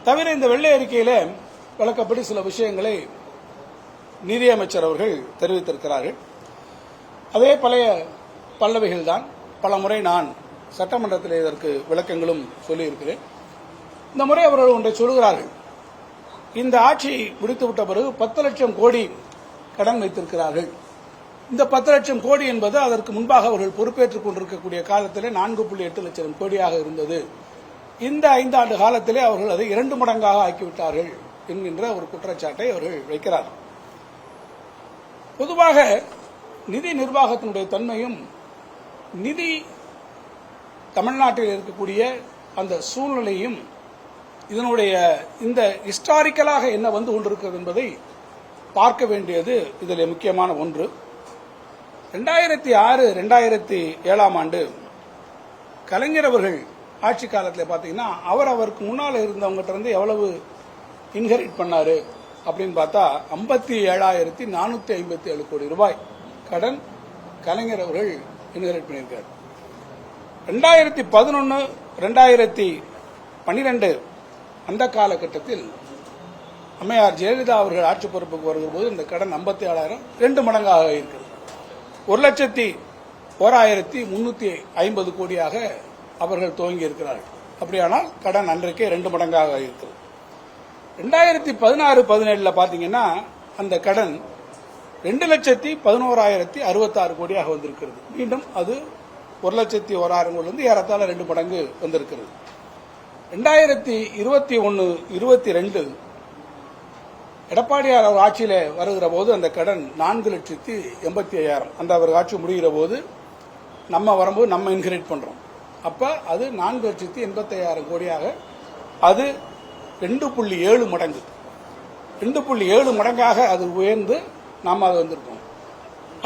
தவிர இந்த வெள்ளை அறிக்கையில வழக்கப்படி சில விஷயங்களை நிதியமைச்சர் அவர்கள் தெரிவித்திருக்கிறார்கள். அதே பழைய பல்லவிகள் தான். பல முறை நான் சட்டமன்றத்தில் இதற்கு விளக்கங்களும் சொல்லியிருக்கிறேன். இந்த முறை அவர்கள் ஒன்றை சொல்கிறார்கள். இந்த ஆட்சி முடித்துவிட்ட பிறகு 10 லட்சம் கோடி கடன் வைத்திருக்கிறார்கள். இந்த 10 லட்சம் கோடி என்பது அதற்கு முன்பாக அவர்கள் பொறுப்பேற்றுக் கொண்டிருக்கக்கூடிய காலத்திலே 4.8 லட்சம் கோடியாக இருந்தது. இந்த 5 ஆண்டு காலத்திலே அவர்கள் அதை 2 மடங்காக ஆக்கிவிட்டார்கள் என்கின்ற ஒரு குற்றச்சாட்டை அவர்கள் வைக்கிறார்கள். பொதுவாக நிதி நிர்வாகத்தினுடைய தன்மையும் நிதி தமிழ்நாட்டில் இருக்கக்கூடிய அந்த சூழ்நிலையும் இதனுடைய இந்த ஹிஸ்டாரிக்கலாக என்ன வந்து கொண்டிருக்கிறது என்பதை பார்க்க வேண்டியது இதில் முக்கியமான ஒன்று. 2006, 2007 ஆண்டு கலைஞர் அவர்கள் ஆட்சி காலத்தில் பார்த்தீங்கன்னா அவருக்கு முன்னால் இருந்தவங்ககிட்ட இருந்து எவ்வளவு இன்ஹெரிட் பண்ணாரு அப்படின்னு பார்த்தா 57,457 கோடி ரூபாய் கடன் கலைஞர் அவர்கள் இன்ஹெரிட் பண்ணியிருக்காரு. 2011, 2012 அந்த காலகட்டத்தில் அம்மையார் ஜெயலலிதா அவர்கள் ஆட்சி பொறுப்புக்கு வருகிற போது இந்த கடன் 57,000 2 மடங்காக இருக்கிறது. 1,01,350 கோடியாக அவர்கள் துவங்கி இருக்கிறார்கள். அப்படியானால் கடன் அன்றைக்கே 2 மடங்காக இருக்கிறது. 2016-17 பாத்தீங்கன்னா அந்த கடன் 2,11,066 கோடியாக வந்திருக்கிறது. மீண்டும் அது 1,01,000 கோடியிலிருந்து ஏறத்தாழ 2 மடங்கு வந்திருக்கிறது. 2021-22 எடப்பாடியார் அவர் ஆட்சியில வருகிற போது அந்த கடன் 4,85,000 அந்த அவர் ஆட்சி முடிகிற போது நம்ம வரும்போது நம்ம இன்ஹெரிட் பண்றோம். அப்ப அது 4,85,000 கோடியாக அது 2.7 மடங்கு 2.7 மடங்காக அது உயர்ந்து நாம அது வந்திருக்கோம்.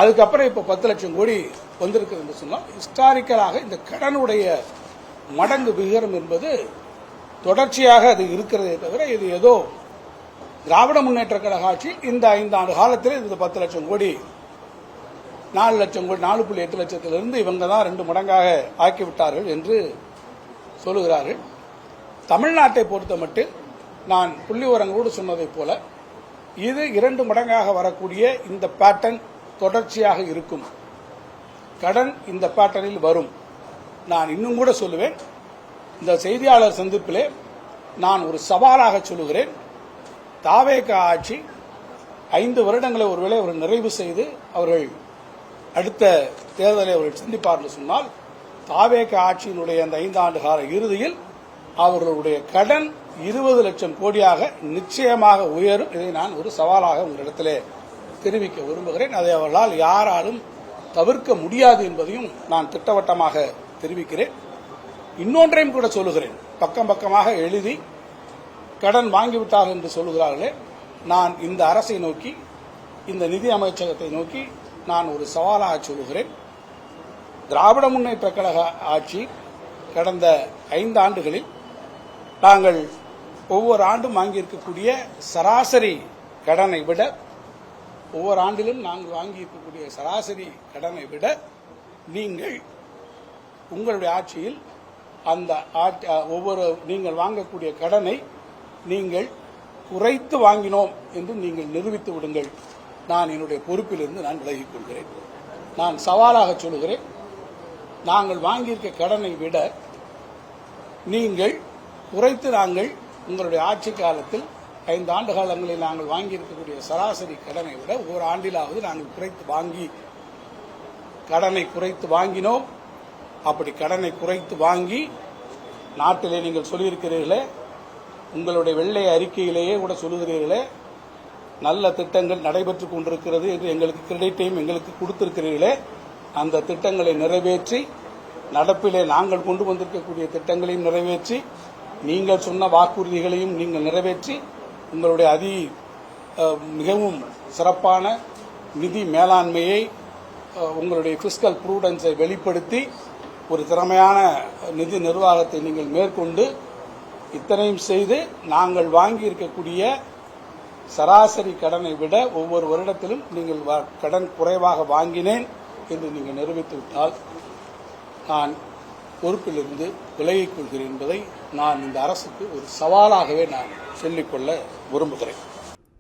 அதுக்கப்புறம் இப்ப 10 லட்சம் கோடி வந்திருக்கு என்று சொன்னால் ஹிஸ்டாரிக்கலாக இந்த கடனுடைய மடங்கு விகிதம் என்பது தொடர்ச்சியாக அது இருக்கிறதே தவிர இது ஏதோ திராவிட முன்னேற்ற கழக ஆட்சி இந்த 5 ஆண்டு காலத்தில் இது 10 லட்சம் கோடி 4 லட்சம் கோடி 4.8 லட்சத்திலிருந்து இவங்க தான் 2 மடங்காக ஆக்கிவிட்டார்கள் என்று சொல்லுகிறார்கள். தமிழ்நாட்டை பொறுத்த மட்டும் நான் புள்ளி விவரங்களோடு சொன்னதைப் போல இது 2 மடங்காக வரக்கூடிய இந்த பேட்டர்ன் தொடர்ச்சியாக இருக்கும். கடன் இந்த பேட்டர்னில் வரும். நான் இன்னும் கூட சொல்லுவேன், இந்த செய்தியாளர் சந்திப்பிலே நான் ஒரு சவாலாக சொல்லுகிறேன். தாவேக ஆட்சி 5 வருடங்களை ஒருவேளை அவர்கள் நிறைவு செய்து அவர்கள் அடுத்த தேர்தலை அவர்கள் சந்திப்பார்கள் சொன்னால் தாவேக ஆட்சியினுடைய அந்த 5 ஆண்டு கால இறுதியில் அவர்களுடைய கடன் 20 லட்சம் கோடியாக நிச்சயமாக உயரும். இதை நான் ஒரு சவாலாக உங்களிடத்திலே தெரிவிக்க விரும்புகிறேன். அதை அவர்களால் யாராலும் தவிர்க்க முடியாது என்பதையும் நான் திட்டவட்டமாக தெரிவிக்கிறேன். இன்னொன்றையும் கூட சொல்லுகிறேன். பக்கம் பக்கமாக எழுதி கடன் வாங்கிவிட்டார்கள் என்று சொல்லுகிறார்களே, நான் இந்த அரசை நோக்கி இந்த நிதி அமைச்சகத்தை நோக்கி நான் ஒரு சவாலாக சொல்லுகிறேன். திராவிட முன்னேற்ற கழக ஆட்சி கடந்த 5 ஆண்டுகளில் நாங்கள் ஒவ்வொரு ஆண்டும் வாங்கியிருக்கக்கூடிய சராசரி கடனை விட ஒவ்வொரு ஆண்டிலும் நாங்கள் வாங்கியிருக்கக்கூடிய சராசரி கடனை விட நீங்கள் உங்களுடைய ஆட்சியில் அந்த ஒவ்வொரு நீங்கள் வாங்கக்கூடிய கடனை நீங்கள் குறைத்து வாங்கினோம் என்று நீங்கள் நிரூபித்து விடுங்கள். நான் என்னுடைய பொறுப்பிலிருந்து நான் விலகிக் கொள்கிறேன். நான் சவாலாக சொல்லுகிறேன், நாங்கள் வாங்கியிருக்க கடனை விட நீங்கள் குறைத்து நாங்கள் உங்களுடைய ஆட்சி காலத்தில் 5 ஆண்டு காலங்களில் நாங்கள் வாங்கியிருக்கக்கூடிய சராசரி கடனை விட ஒவ்வொரு ஆண்டிலாவது நாங்கள் கடனை குறைத்து வாங்கினோம். அப்படி கடனை குறைத்து வாங்கி நாட்டிலே நீங்கள் சொல்லியிருக்கிறீர்களே, உங்களுடைய வெள்ளை அறிக்கையிலேயே கூட சொல்லுகிறீர்களே, நல்ல திட்டங்கள் நடைபெற்றுக் கொண்டிருக்கிறது என்று எங்களுக்கு கிரெடிட்டையும் எங்களுக்கு கொடுத்திருக்கிறீர்களே, அந்த திட்டங்களை நிறைவேற்றி நடப்பிலே நாங்கள் கொண்டு வந்திருக்கக்கூடிய திட்டங்களையும் நிறைவேற்றி நீங்கள் சொன்ன வாக்குறுதிகளையும் நீங்கள் நிறைவேற்றி உங்களுடைய மிகவும் சிறப்பான நிதி மேலாண்மையை உங்களுடைய பிஸ்கல் ப்ரூடன்ஸை வெளிப்படுத்தி ஒரு திறமையான நிதி நிர்வாகத்தை நீங்கள் மேற்கொண்டு இத்தனையும் செய்து நாங்கள் வாங்கி இருக்கக்கூடிய சராசரி கடனை விட ஒவ்வொரு வருடத்திலும் நீங்கள் கடன் குறைவாக வாங்கினேன் என்று நீங்கள் நிரூபித்துவிட்டால் நான் பொறுப்பிலிருந்து விலகிக் கொள்கிறேன் என்பதை நான் இந்த அரசுக்கு ஒரு சவாலாகவே நான் சொல்லிக்கொள்ள விரும்புகிறேன்.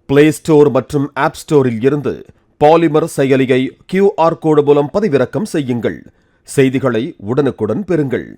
பிளே ஸ்டோர் மற்றும் ஆப் ஸ்டோரில் இருந்து பாலிமர் செயலியை QR கோடு மூலம் பதிவிறக்கம் செய்யுங்கள். செய்திகளை உடனுக்குடன் பெறுங்கள்.